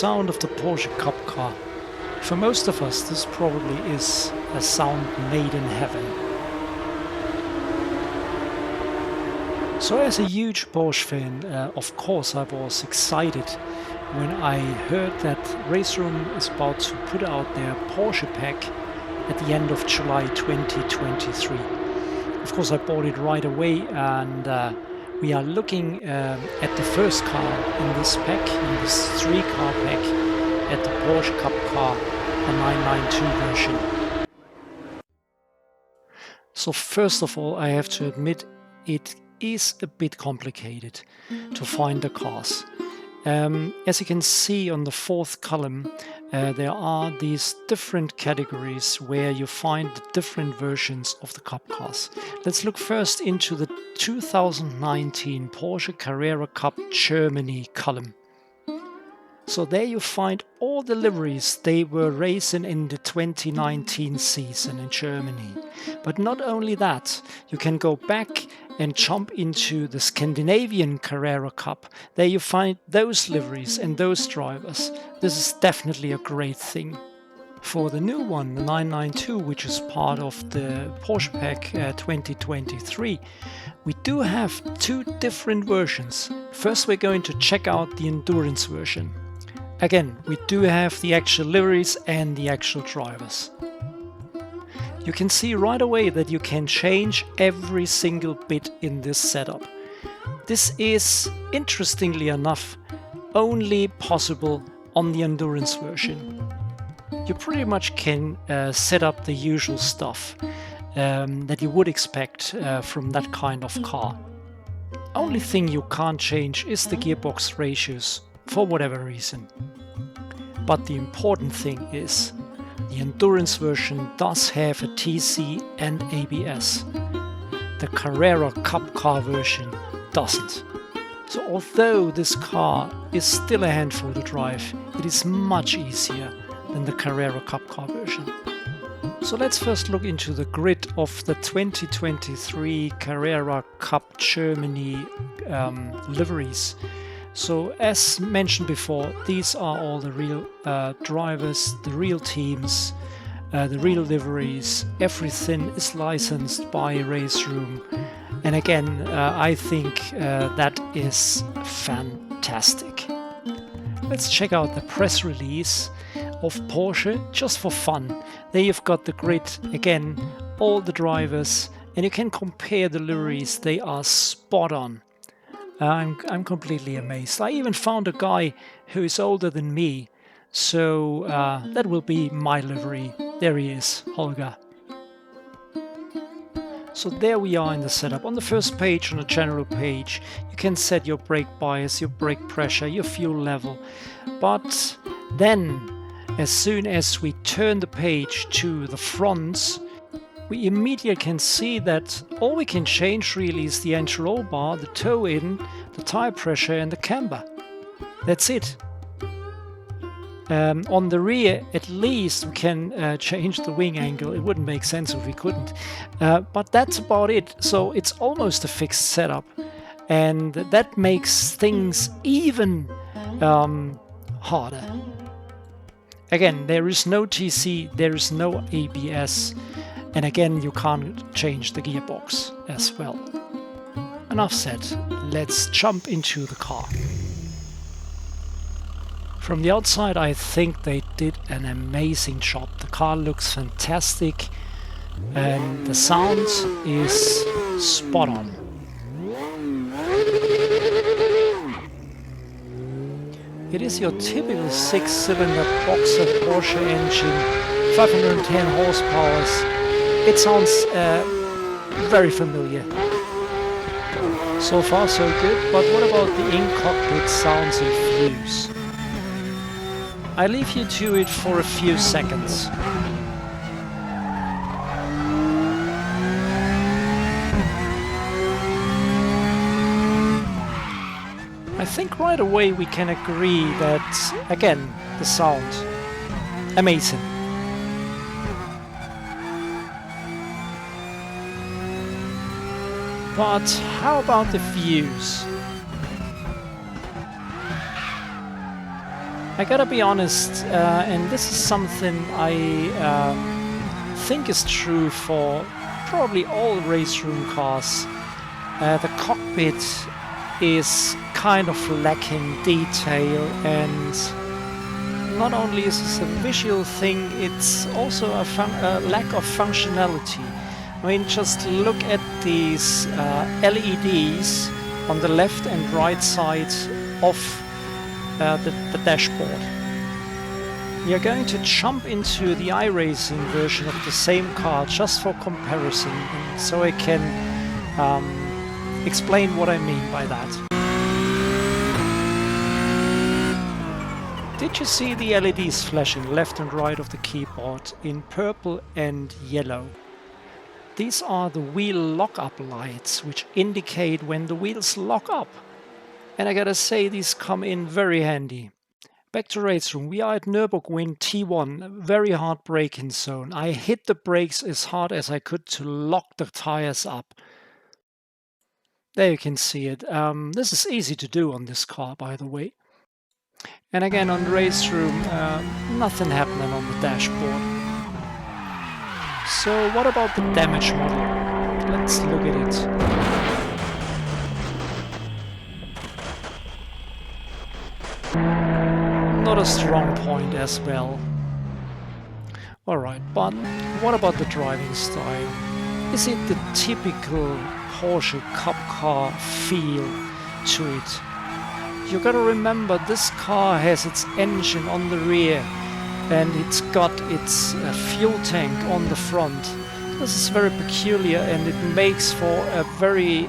sound of the Porsche Cup car. For most of us, this probably is a sound made in heaven. So as a huge Porsche fan, of course I was excited when I heard that Razer is about to put out their Porsche pack at the end of July 2023. Of course I bought it right away, and we are looking at the first car in this pack, in this 3-car pack, at the Porsche Cup car, the 992 version. So first of all, I have to admit it is a bit complicated to find the cars. As you can see on the 4th column, there are these different categories where you find the different versions of the Cup cars. Let's look first into the 2019 Porsche Carrera Cup Germany column. So there you find all the liveries they were racing in the 2019 season in Germany. But not only that, you can go back and jump into the Scandinavian Carrera Cup. There you find those liveries and those drivers. This is definitely a great thing. For the new one, the 992, which is part of the Porsche Pack 2023, we do have 2 different versions. First, we're going to check out the endurance version. Again, we do have the actual liveries and the actual drivers. You can see right away that you can change every single bit in this setup. This is, interestingly enough, only possible on the endurance version. You pretty much can set up the usual stuff that you would expect from that kind of car. Only thing you can't change is the gearbox ratios, for whatever reason. But the important thing is, the endurance version does have a TC and ABS. The Carrera Cup car version doesn't. So although this car is still a handful to drive, it is much easier than the Carrera Cup car version. So let's first look into the grid of the 2023 Carrera Cup Germany liveries. So as mentioned before, these are all the real drivers, the real teams, the real liveries. Everything is licensed by Razer. And again, I think that is fantastic. Let's check out the press release of Porsche just for fun. There you've got the grid, again, all the drivers, and you can compare the liveries. They are spot on. I'm completely amazed. I even found a guy who is older than me, so that will be my livery. There he is, Holger. So there we are in the setup. On the first page, on the general page, you can set your brake bias, your brake pressure, your fuel level. But then, as soon as we turn the page to the fronts, we immediately can see that all we can change really is the engine roll bar, the toe-in, the tire pressure and the camber. That's it. On the rear, at least, we can change the wing angle. It wouldn't make sense if we couldn't. But that's about it. So it's almost a fixed setup. And that makes things even harder. Again, there is no TC, there is no ABS. And again, you can't change the gearbox as well. Enough said, let's jump into the car. From the outside, I think they did an amazing job. The car looks fantastic and the sound is spot on. It is your typical 6-cylinder boxer Porsche engine, 510 horsepower. It sounds very familiar. So far so good, but what about the in-cockpit sounds and views? I leave you to it for a few seconds. I think right away we can agree that, again, the sound, amazing. But how about the views? I gotta be honest, and this is something I think is true for probably all race room cars. The cockpit is kind of lacking detail, and not only is this a visual thing, it's also a lack of functionality. I mean, just look at these LEDs on the left and right side of the dashboard. We are going to jump into the iRacing version of the same car just for comparison, and so I can explain what I mean by that. Did you see the LEDs flashing left and right of the keyboard in purple and yellow? These are the wheel lock-up lights, which indicate when the wheels lock up. And I gotta say, these come in very handy. Back to race room. We are at Nürburgring T1, a very hard braking zone. I hit the brakes as hard as I could to lock the tires up. There you can see it. This is easy to do on this car, by the way. And again, on race room, nothing happening on the dashboard. So what about the damage model? Let's look at it. Not a strong point as well. Alright, but what about the driving style? Is it the typical Porsche Cup car feel to it? You gotta remember, this car has its engine on the rear and it's got its fuel tank on the front. This is very peculiar, and it makes for a very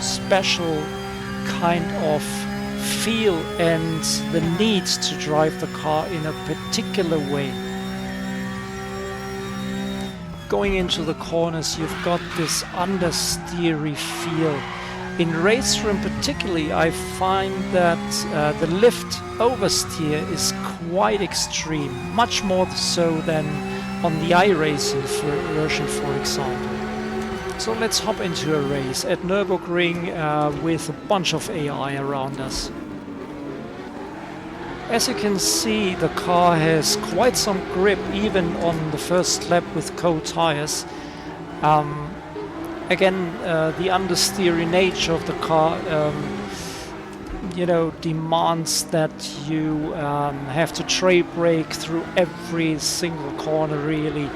special kind of feel and the need to drive the car in a particular way. Going into the corners, you've got this understeery feel. In race room particularly, I find that the lift oversteer is quite extreme, much more so than on the iRacing version, for example. So let's hop into a race at Nürburgring with a bunch of AI around us. As you can see, the car has quite some grip even on the first lap with cold tires. Again, the understeery nature of the car, demands that you have to trade brake through every single corner, really.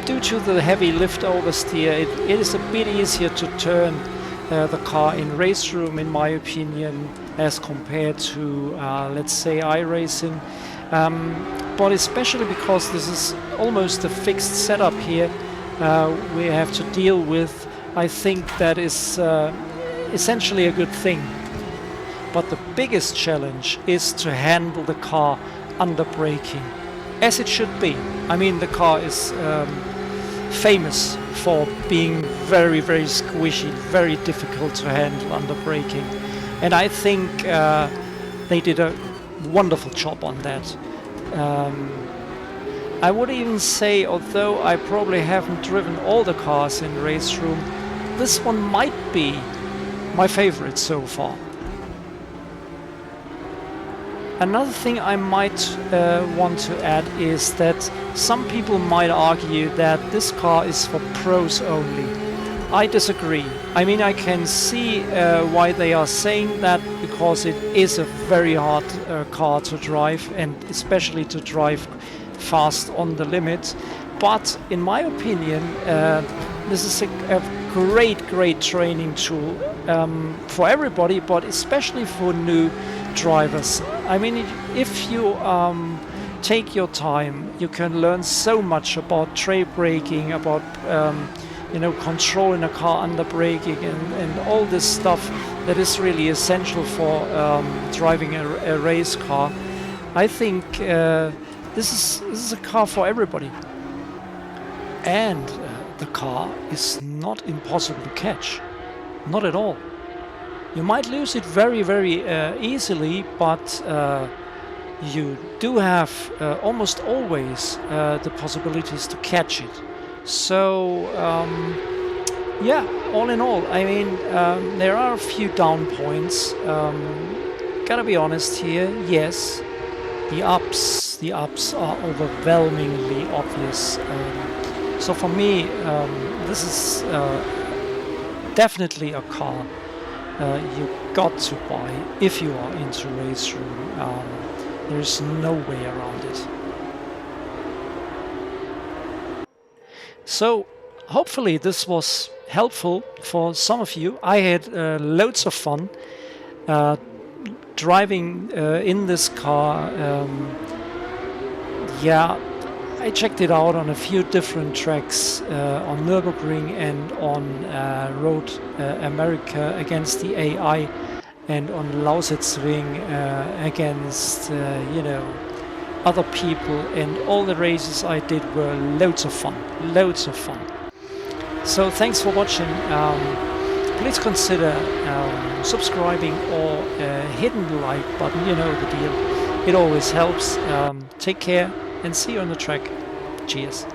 Due to the heavy lift oversteer, it is a bit easier to turn the car in race room, in my opinion, as compared to, let's say, iRacing. But especially because this is almost a fixed setup here, we have to deal with, I think that is essentially a good thing. But the biggest challenge is to handle the car under braking, as it should be. I mean, the car is famous for being very, very squishy, very difficult to handle under braking. And I think they did a wonderful job on that. I would even say, although I probably haven't driven all the cars in race room, this one might be my favorite so far. Another thing I might want to add is that some people might argue that this car is for pros only. I disagree. I mean, I can see why they are saying that, because it is a very hard car to drive, and especially to drive fast on the limit. But in my opinion, this is a great training tool for everybody, but especially for new drivers. I mean, if you take your time, you can learn so much about trade braking, about controlling a car under braking, and all this stuff that is really essential for driving a race car. I think this is a car for everybody. And the car is not impossible to catch. Not at all. You might lose it very, very easily, but you do have almost always the possibilities to catch it. So, yeah, all in all, I mean, there are a few down points. Gotta be honest here, yes. the ups are overwhelmingly obvious. So for me, this is definitely a car you got to buy if you are into racing. There's no way around it. So hopefully this was helpful for some of you. I had loads of fun driving in this car. Yeah, I checked it out on a few different tracks on Nürburgring and on Road America against the AI, and on Lausitzring against you know, other people, and all the races I did were loads of fun. So thanks for watching. Please consider subscribing or hitting the like button. You know the deal. It always helps. Take care and see you on the track. Cheers.